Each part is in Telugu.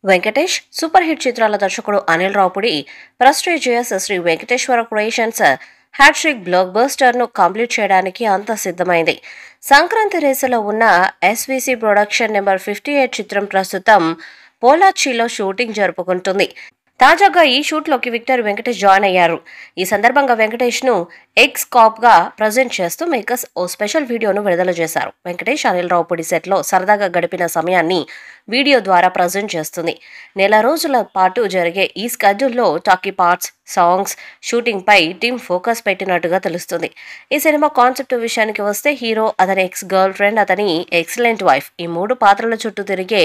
వెంకటేష్ సూపర్ హిట్ చిత్రాల దర్శకుడు Anil Ravipudi prestigious Sri Venkateswara creations hat trick blockbuster ను కంప్లీట్ చేయడానికి అంతా సిద్ధమైంది. సంక్రాంతి రేసులో ఉన్న ఎస్వీసీ ప్రొడక్షన్ నెంబర్ 58 చిత్రం ప్రస్తుతం పోలాచిలో షూటింగ్ జరుపుకుంటుంది. తాజాగా ఈ షూట్లోకి విక్టర్ వెంకటేష్ జాయిన్ అయ్యారు. ఈ సందర్భంగా వెంకటేష్ ను ఎక్స్ కాప్ గా ప్రజెంట్ చేస్తూ మేకర్స్ ఓ స్పెషల్ వీడియోను విడుదల చేశారు. వెంకటేష్ అనిల్ రావుపుడి సెట్ లో సరదాగా గడిపిన సమయాన్ని వీడియో ద్వారా ప్రజెంట్ చేస్తుంది. నెల రోజుల పాటు జరిగే ఈ స్కెడ్యూల్లో టాకీ పార్ట్స్, సాంగ్స్, షూటింగ్ పై టీం ఫోకస్ పెట్టినట్టుగా తెలుస్తుంది. ఈ సినిమా కాన్సెప్ట్ విషయానికి వస్తే హీరో, అతని ఎక్స్ గర్ల్ ఫ్రెండ్, అతని ఎక్సలెంట్ వైఫ్ ఈ మూడు పాత్రల చుట్టూ తిరిగే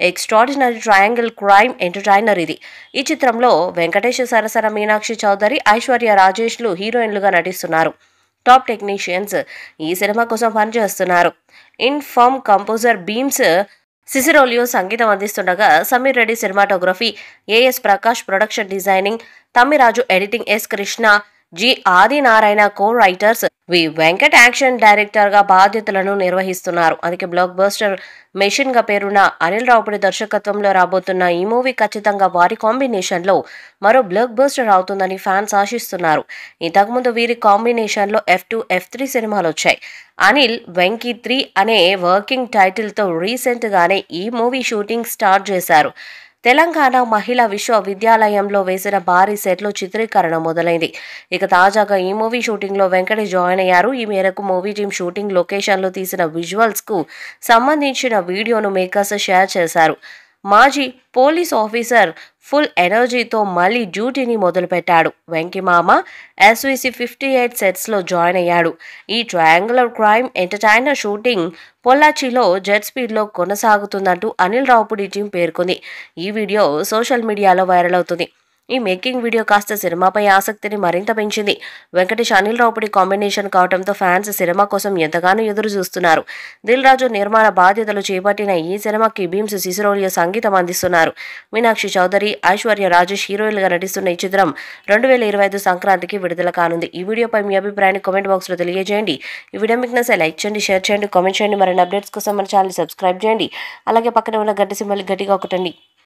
ఎక్స్ట్రాడినరీ ట్రయాంగిల్ క్రైమ్ ఎంటర్టైనర్ ఇది. ఈ చిత్రంలో వెంకటేష్, సరసన మీనాక్షి చౌదరి, ఐశ్వర్య రాజేష్లు హీరోయిన్లుగా నటిస్తున్నారు. టాప్ టెక్నీషియన్స్ ఈ సినిమా కోసం పనిచేస్తున్నారు. ఇన్ఫామ్ కంపోజర్ బీమ్స్ సిసిరోలియో సంగీతం అందిస్తుండగా, Sameer Reddy cinematography, AS Prakash production designing, Thammiraju editing, S Krishna, G Adinarayana co writers, V Venkat action director గా బాధ్యతలను నిర్వహిస్తున్నారు. అందుకే బ్లాక్ బస్టర్ మెషిన్ గా పేరున్న అనిల్ రావుపుడి దర్శకత్వంలో రాబోతున్న ఈ మూవీ ఖచ్చితంగా వారి కాంబినేషన్ లో మరో బ్లాక్ బస్టర్ అవుతుందని ఫ్యాన్స్ ఆశిస్తున్నారు. ఇంతకుముందు వీరి కాంబినేషన్ లో F2, F3 సినిమాలు వచ్చాయి. అనిల్ వెంకీ 3 అనే వర్కింగ్ టైటిల్ తో రీసెంట్ గానే ఈ మూవీ షూటింగ్ స్టార్ట్ చేశారు. తెలంగాణ మహిళా విశ్వవిద్యాలయంలో వేసిన భారీ సెట్లో చిత్రీకరణ మొదలైంది. ఇక తాజాగా ఈ మూవీ షూటింగ్ లో వెంకటేష్ జాయిన్ అయ్యారు. ఈ మేరకు మూవీ టీం షూటింగ్ లొకేషన్ లో తీసిన విజువల్స్ కు సంబంధించిన వీడియోను మేకర్స్ షేర్ చేశారు. మాజీ పోలీస్ ఆఫీసర్ ఫుల్ ఎనర్జీతో మళ్లీ డ్యూటీని మొదలుపెట్టాడు. వెంకీ మామ ఎస్వీసీ 58 సెట్స్ లో జాయిన్ అయ్యాడు. ఈ ట్రయాంగులర్ క్రైమ్ ఎంటర్టైనర్ షూటింగ్ పొల్లాచిలో జెట్ స్పీడ్ లో కొనసాగుతుందంటూ అనిల్ రావుపుడి టీం పేర్కొంది. ఈ వీడియో సోషల్ మీడియాలో వైరల్ అవుతుంది. ఈ మేకింగ్ వీడియో కాస్త సినిమాపై ఆసక్తిని మరింత పెంచింది. వెంకటేష్ అనిల్ రావుపుడి కాంబినేషన్ కావడంతో ఫ్యాన్స్ సినిమా కోసం ఎంతగానో ఎదురు చూస్తున్నారు. దిల్ రాజు నిర్మాణ బాధ్యతలు చేపట్టిన ఈ సినిమాకి బీమ్స్ సిసిరోలియో సంగీతం అందిస్తున్నారు. మీనాక్షి చౌదరి, ఐశ్వర్య రాజేష్ హీరోయిన్లుగా నటిస్తున్న ఈ చిత్రం 2025 సంక్రాంతికి విడుదల కానుంది. ఈ వీడియోపై మీ అభిప్రాయాన్ని కామెంట్ బాక్స్ లో తెలియజేయండి. ఈ వీడియో మీకు నచ్చితే లైక్ చేయండి, షేర్ చేయండి, కామెంట్ చేయండి. మరిన్ని అప్డేట్స్ కోసం మన ఛానల్ సబ్స్క్రైబ్ చేయండి. అలాగే పక్కన ఉన్న గంట సింబల్ గట్టిగా కొట్టండి.